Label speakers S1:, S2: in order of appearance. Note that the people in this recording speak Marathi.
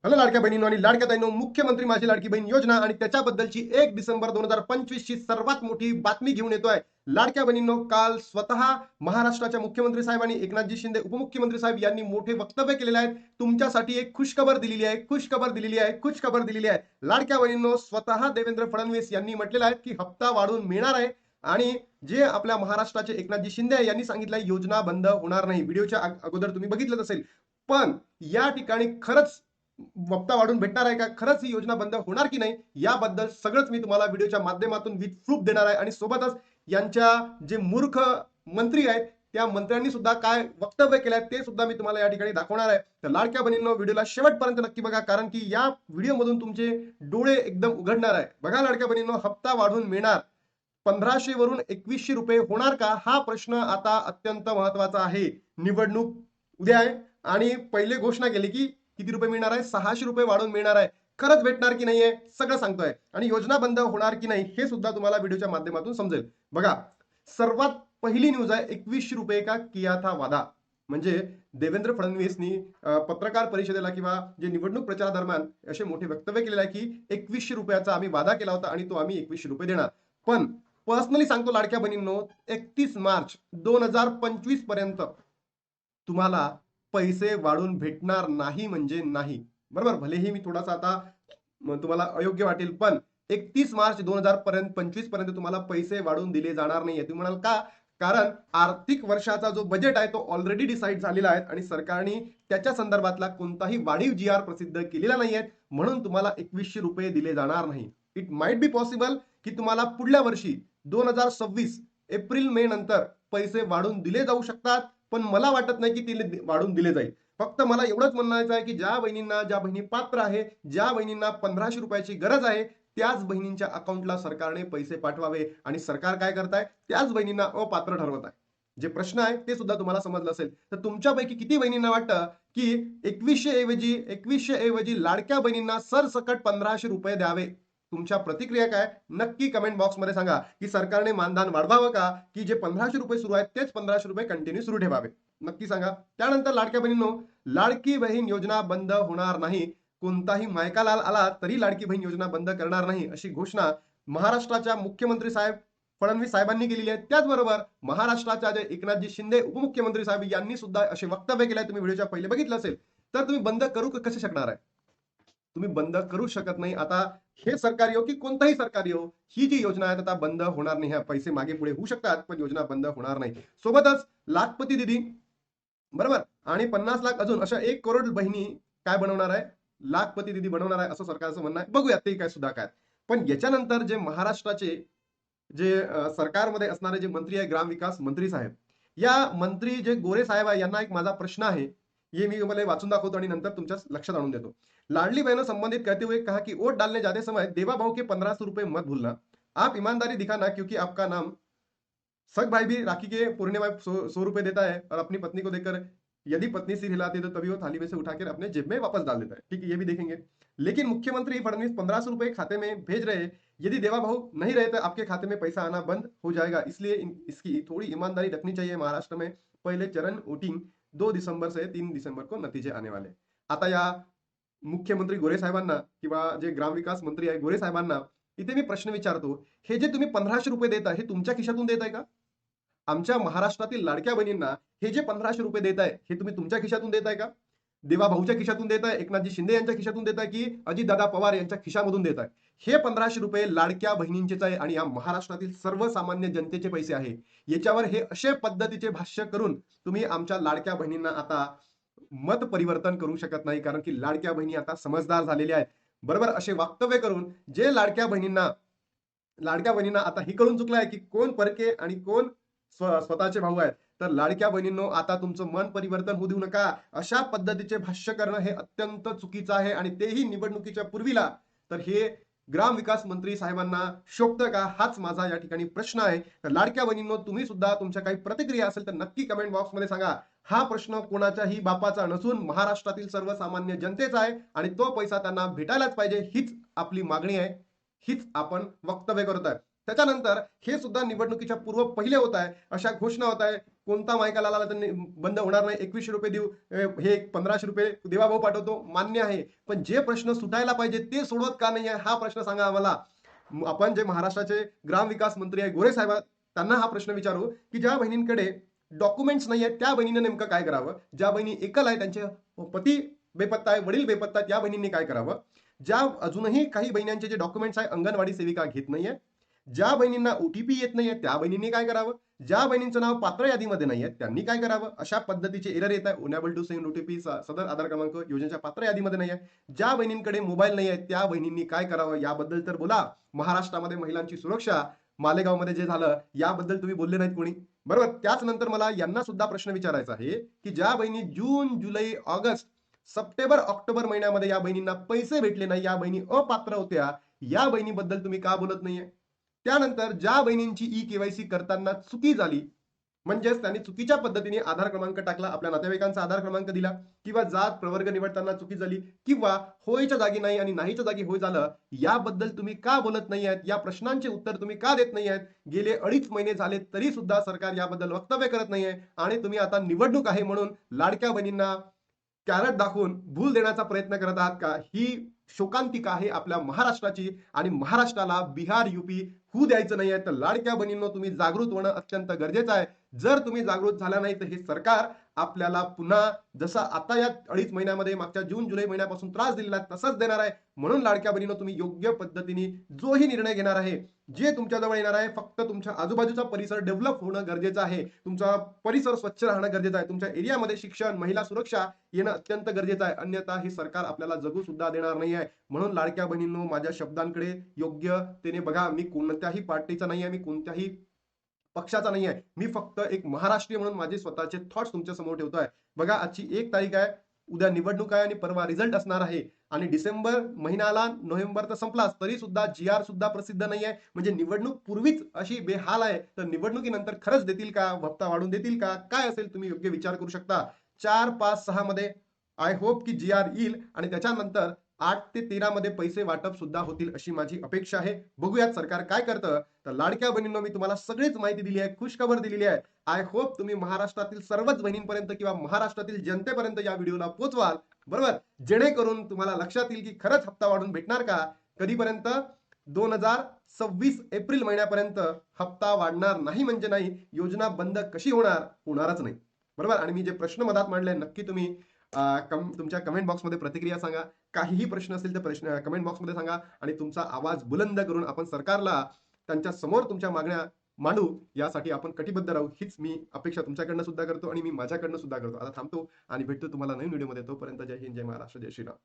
S1: हॅलो लाडक्या बहिणींनो आणि लाडक्या ताईंनो, मुख्यमंत्री माझी लाडकी बहीण योजना आणि त्याच्याबद्दलची 1 डिसेंबर 2025 ची सर्वात मोठी बातमी घेऊन येतोय. लाडक्या बहिणींनो, काल स्वतः महाराष्ट्राच्या मुख्यमंत्री साहेबांनी एकनाथजी शिंदे उपमुख्यमंत्री साहेब यांनी मोठे वक्तव्य केलेले आहेत. तुमच्यासाठी एक खुशखबर दिलेली आहे, खुशखबर दिलेली आहे, खुशखबर दिलेली आहे. लाडक्या बहिणींनो, स्वतः देवेंद्र फडणवीस यांनी म्हटलेलं आहे की हप्ता वाढून मिळणार आहे आणि जे आपल्या महाराष्ट्राचे एकनाथजी शिंदे यांनी सांगितलंय योजना बंद होणार नाही. व्हिडिओच्या अगोदर तुम्ही बघितलंच असेल. पण या ठिकाणी खरंच हप्ता वाढून भेटणार आहे का, खरंच ही योजना बंद होणार की नाही, याबद्दल सगळंच मी तुम्हाला व्हिडिओच्या माध्यमातून विथ प्रूफ देणार आहे. आणि सोबतच यांच्या जे मूर्ख मंत्री आहेत त्या मंत्र्यांनी सुद्धा काय वक्तव्य केलंय ते सुद्धा मी तुम्हाला या ठिकाणी दाखवणार आहे. तर लाडक्या बहिणींनो, व्हिडिओला शेवटपर्यंत नक्की बघा, कारण की या व्हिडिओमधून तुमचे डोळे एकदम उघडणार आहे. बघा लाडक्या बहिणींनो, हप्ता वाढून मिळणार 1500 वरून 2100 रुपये होणार का, हा प्रश्न आता अत्यंत महत्वाचा आहे. निवडणूक उद्या आहे आणि पहिले घोषणा केली की किती रुपये मिळणार आहे, 600 रुपये वाढून मिळणार आहे. खरंच भेटणार की नाहीये सगळं सांगतोय आणि योजना बंद होणार की नाही हे सुद्धा तुम्हाला व्हिडिओच्या माध्यमातून समजेल. बघा, सर्वात पहिली न्यूज आहे 2100 रुपये का किया था वादा. म्हणजे देवेंद्र फडणवीसनी पत्रकार परिषदेला किंवा जे निवडणूक प्रचारादरम्यान असे मोठे वक्तव्य केलेलं आहे की 2100 रुपयाचा आम्ही वादा केला होता आणि तो आम्ही 2100 रुपये देणार. पण पर्सनली सांगतो लाडक्या बहिणींनो, 31 मार्च 2025 पर्यंत तुम्हाला पैसे वाढून भेटणार नाही म्हणजे नाही. बरोबर, भलेही मी थोडासा आता तुम्हाला अयोग्य वाटेल, पण 31 मार्च 2025 पर्यंत तुम्हाला पैसे वाढून दिले जाणार नाहीये. तुम्ही म्हणाल का? कारण आर्थिक वर्षाचा जो बजेट आहे तो ऑलरेडी डिसाईड झालेला आहे आणि सरकारने त्याच्या संदर्भातला कोणताही वाढीव जी आर प्रसिद्ध केलेला नाहीये, म्हणून तुम्हाला 2100 रुपये दिले जाणार नाही. इट माइट बी पॉसिबल की तुम्हाला पुढल्या वर्षी 2026 एप्रिल मे नंतर पैसे वाढून दिले जाऊ शकतात, पण मला वाटत नाही की ते वाढून दिले जाईल. फक्त मला एवढंच म्हणायचं आहे की ज्या बहिणींना, ज्या बहिणी पात्र आहे, ज्या बहिणींना 1500 रुपयाची गरज आहे, त्याच बहिणींच्या अकाउंटला सरकारने पैसे पाठवावे. आणि सरकार काय करताय, त्याच बहिणींना अपात्र ठरवत आहे. जे प्रश्न आहे ते सुद्धा तुम्हाला समजलं असेल. तर तुमच्यापैकी किती बहिणींना वाटतं की 2100 ऐवजी लाडक्या बहिणींना सरसकट 1500 रुपये द्यावे? तुमच्या प्रतिक्रिया काय, नक्की कमेंट बॉक्स मध्ये सांगा. की सरकारने मानधन वाढवावं का, की जे 1500 रुपये सुरू आहेत तेच 1500 रुपये कंटिन्यू सुरू ठेवावे? नक्की सांगा. त्यानंतर लाडक्या बहिणींनो, लाडकी बहीण योजना बंद होणार नाही. कोणताही मायकालाल आला तरी लाडकी बहीण योजना बंद करणार नाही, अशी घोषणा महाराष्ट्राच्या मुख्यमंत्री साहेब फडणवीस साहेबांनी केलेली आहे. त्याचबरोबर महाराष्ट्राच्या जे एकनाथजी शिंदे उपमुख्यमंत्री साहेब यांनी सुद्धा असे वक्तव्य केले. तुम्ही व्हिडिओच्या पहिले बघितलं असेल. तर तुम्ही बंद करू कसे शकणार आहे? तुम्ही बंद करू शकत नाही. आता हे सरकार येऊ की कोणताही सरकार येऊ, ही जी योजना आहे आता बंद होणार नाही. पैसे मागे पुढे होऊ शकतात पण योजना बंद होणार नाही. सोबतच लाखपती दिदी, बरोबर, आणि 50 लाख अजून अशा 1 करोड बहिणी काय बनवणार आहे, लाखपती दिदी बनवणार आहे असं सरकारचं म्हणणं आहे. बघूया ते काय सुद्धा काय. पण याच्यानंतर जे महाराष्ट्राचे जे सरकारमध्ये असणारे जे मंत्री आहे, ग्रामविकास मंत्री साहेब, या मंत्री जे गोरे साहेब आहे, यांना एक माझा प्रश्न आहे. ये मी तुम्हाला वाचून दाखवतो आणि नंतर तुमच्या लक्षात आणून देतो. लाडली बहनों संबंधित कहते हुए कहा कि वोट डालने जाते समय देवा भाव के 1500 रुपए मत भूलना। आप ईमानदारी दिखाना, क्योंकि आपका नाम सग भाई भी राखी के पूर्णिमा 100 रुपए देता है और अपनी पत्नी को देकर यदि पत्नी सिर हिलाती है तो तभी वो थाली में से उठाकर अपने जेब में वापस डाल देता है। ठीक है, ये भी देखेंगे। लेकिन मुख्यमंत्री फडणवीस 1500 रुपए खाते में भेज रहे हैं। यदि देवा भाव नहीं रहे तो आपके खाते में पैसा आना बंद हो जाएगा, इसलिए इसकी थोड़ी ईमानदारी रखनी चाहिए। महाराष्ट्र में पहले चरण वोटिंग 2 दिसंबर से 3 दिसंबर को नतीजे आने वाले। आता या मुख्यमंत्री गोरे साहेबांना किंवा जे ग्रामविकास मंत्री आहे गोरे साहेबांना इथे मी प्रश्न विचारतो, हे जे तुम्ही 1500 रुपये देताय हे तुमच्या खिशातून देताय का? आमच्या महाराष्ट्रातील लाडक्या बहिणींना हे जे 1500 रुपये देताय हे तुम्ही तुमच्या खिशातून देताय का? देवा भाऊच्या खिशातून देताय, एकनाथजी शिंदे यांच्या खिशातून देताय, की अजितदादा पवार यांच्या खिशामधून देताय? हे 1500 रुपये लाडक्या बहिणींचेच आहे आणि या महाराष्ट्रातील सर्वसामान्य जनतेचे पैसे आहे. याच्यावर हे अशा पद्धतीचे भाष्य करून तुम्ही आमच्या लाडक्या बहिणींना आता मत परिवर्तन करू शकत नाही, कारण की लाडक्या बहिणी आता समजदार झालेल्या आहेत. बरोबर, असे वक्तव्य करून जे लाडक्या बहिणींना आता हे कळून चुकलं आहे की कोण परके आणि कोण स्वतःचे भाऊ आहेत. तर लाडक्या बहिणींनो, आता तुमचं मन परिवर्तन होऊ देऊ नका. अशा पद्धतीचे भाष्य करणं हे अत्यंत चुकीचं आहे आणि तेही निवडणुकीच्या पूर्वीला. तर हे ग्रामविकास मंत्री साहेबांना शोभतं का, हाच माझा या ठिकाणी प्रश्न आहे. तर लाडक्या बहिणींनो, तुम्ही सुद्धा तुमच्या काही प्रतिक्रिया असेल तर नक्की कमेंट बॉक्स मध्ये सांगा. हा प्रश्न कोणाच्याही बापाचा नसून महाराष्ट्रातील सर्वसामान्य जनतेचा आहे आणि तो पैसा त्यांना भेटायलाच पाहिजे, हीच आपली मागणी आहे, हीच आपण वक्तव्य करत आहे. त्याच्यानंतर हे सुद्धा निवडणुकीच्या पूर्व पहिले होत आहे, अशा घोषणा होत आहे कोणता मायकाला आला तर बंद होणार नाही, 2100 रुपये देऊ, हे 1500 रुपये देवाभाऊ पाठवतो, मान्य आहे. पण जे प्रश्न सुटायला पाहिजे ते सोडवत का नाही आहे, हा प्रश्न सांगा आम्हाला. आपण जे महाराष्ट्राचे ग्रामविकास मंत्री आहे गोरे साहेब, त्यांना हा प्रश्न विचारू की ज्या बहिणींकडे डॉक्युमेंट्स नाही आहेत त्या बहिणीनं नेमकं काय करावं, ज्या बहिणी एकल आहे त्यांचे पती बेपत्ता आहे, वडील बेपत्ता आहेत, या बहिणींनी काय करावं, ज्या अजूनही काही बहिणींचे जे डॉक्युमेंट्स आहे अंगणवाडी सेविका घेत नाहीये, ज्या बहिणींना ओटीपी येत नाहीये त्या बहिणींनी काय करावं, ज्या बहिणींचं नाव पात्र यादीमध्ये नाहीये त्यांनी काय करावं. अशा पद्धतीचे एरर येत आहे. उनेबल टू सेंड ओटीपी, सदर आधार क्रमांक योजनेच्या पात्र यादीमध्ये नाहीये. ज्या बहिणींकडे मोबाईल नाही आहे त्या बहिणींनी काय करावं याबद्दल तर बोला. महाराष्ट्रामध्ये महिलांची सुरक्षा, मालेगावमध्ये जे झालं याबद्दल तुम्ही बोलले नाहीत कोणी, बरोबर. त्याच नंतर मला यांना सुद्धा प्रश्न विचारायचा आहे की ज्या बहिणी जून जुलै ऑगस्ट सप्टेंबर ऑक्टोबर महिन्यामध्ये या बहिणींना पैसे भेटले नाही, या बहिणी अपात्र होत्या, या बहिणीबद्दल तुम्ही का बोलत नाहीये. त्यानंतर ज्या बहिणींची ई केवायसी करताना चुकी झाली, म्हणजेच त्यांनी चुकीच्या पद्धतीने आधार क्रमांक टाकला, आपल्या नातेवाईकांचा आधार क्रमांक दिला, किंवा जात प्रवर्ग निवडताना चुकी झाली, किंवा होयच्या जागी नाही आणि नाहीच्या जागी होय झालं, याबद्दल तुम्ही का बोलत नाही आहेत, या प्रश्नांचे उत्तर तुम्ही का देत नाही आहेत. गेले 2.5 महिने झाले तरी सुद्धा सरकार याबद्दल वक्तव्य करत नाहीये. आणि तुम्ही आता निवडणूक आहे म्हणून लाडक्या बहिणींना कॅरेट दाखवून भूल देण्याचा प्रयत्न करत आहात का. ही शोकांतिका आहे आपल्या महाराष्ट्राची, आणि महाराष्ट्राला बिहार युपी होऊ द्यायचं नाही आहे. तर लाडक्या बहिणींनो तुम्ही जागृत होणं अत्यंत गरजेचं आहे. जर तुम्ही जागृत झाला नाही तर हे सरकार आपल्याला पुन्हा जसा आता या 2.5 महिन्यामध्ये मागच्या जून जुलै महिन्यापासून त्रास दिलेला तसंच देणार आहे. म्हणून लाडक्या बहिणींनो तुम्ही योग्य पद्धतीने जोही निर्णय घेणार आहे, जे तुमच्याजवळ येणार आहे, फक्त तुमच्या आजूबाजूचा परिसर डेव्हलप होणं गरजेचं आहे, तुमचा परिसर स्वच्छ राहणं गरजेचं आहे, तुमच्या एरियामध्ये शिक्षण, महिला सुरक्षा येणं अत्यंत गरजेचं आहे. अन्यथा हे सरकार आपल्याला जगू सुद्धा देणार नाही आहे. म्हणून लाडक्या बहिणींनो माझ्या शब्दांकडे योग्यतेने बघा. मी कोणत्याही पार्टीचा नाही आहे, मी कोणत्याही पक्षाचा नाही आहे, मी फक्त एक महाराष्ट्रीय म्हणून माझे स्वतःचे थॉट्स तुमच्या समोर ठेवतोय. बघा आजची 1 तारीख आहे, उद्या निवडणूक आहे आणि परवा रिझल्ट असणार आहे. आणि डिसेंबर महिन्याला, नोव्हेंबर तर संपलाच तरी सुद्धा GR सुद्धा प्रसिद्ध नाही आहे. म्हणजे निवडणूक पूर्वीच अशी बेहाल आहे, तर निवडणुकीनंतर खरंच देतील का, भत्ता वाढून देतील का, काय असेल तुम्ही योग्य विचार करू शकता. 4, 5, 6 मध्ये आय होप की GR येईल आणि त्याच्यानंतर 8 ते 13 मध्ये पैसे वाटप सुद्धा होतील अशी माझी अपेक्षा आहे. बघूयात सरकार काय करतं. तर लाडक्या बहिणींनो मी तुम्हाला सगळीच माहिती दिली आहे, खुशखबर दिलेली आहे. आय होप तुम्ही महाराष्ट्रातील सर्वच बहिणींपर्यंत किंवा महाराष्ट्रातील जनतेपर्यंत या व्हिडिओला पोहोचवाल, बरोबर. जेणेकरून तुम्हाला लक्षात येईल की खरंच हप्ता वाढून भेटणार का, कधीपर्यंत, 2026 एप्रिल महिन्यापर्यंत हप्ता वाढणार नाही म्हणजे नाही. योजना बंद कशी होणार, होणारच नाही, बरोबर. आणि मी जे प्रश्न मधात मांडले नक्की तुम्ही तुमच्या कमेंट बॉक्समध्ये प्रतिक्रिया सांगा. काहीही प्रश्न असेल तर प्रश्न कमेंट बॉक्समध्ये सांगा आणि तुमचा आवाज बुलंद करून आपण सरकारला त्यांच्या समोर तुमच्या मागण्या मांडू, यासाठी आपण कटिबद्ध राहू, हीच मी अपेक्षा तुमच्याकडनं सुद्धा करतो आणि मी माझ्याकडनं सुद्धा करतो. आता थांबतो आणि भेटतो तुम्हाला नवीन व्हिडिओमध्ये. तोपर्यंत जय हिंद, जय महाराष्ट्र, जय श्रीराम.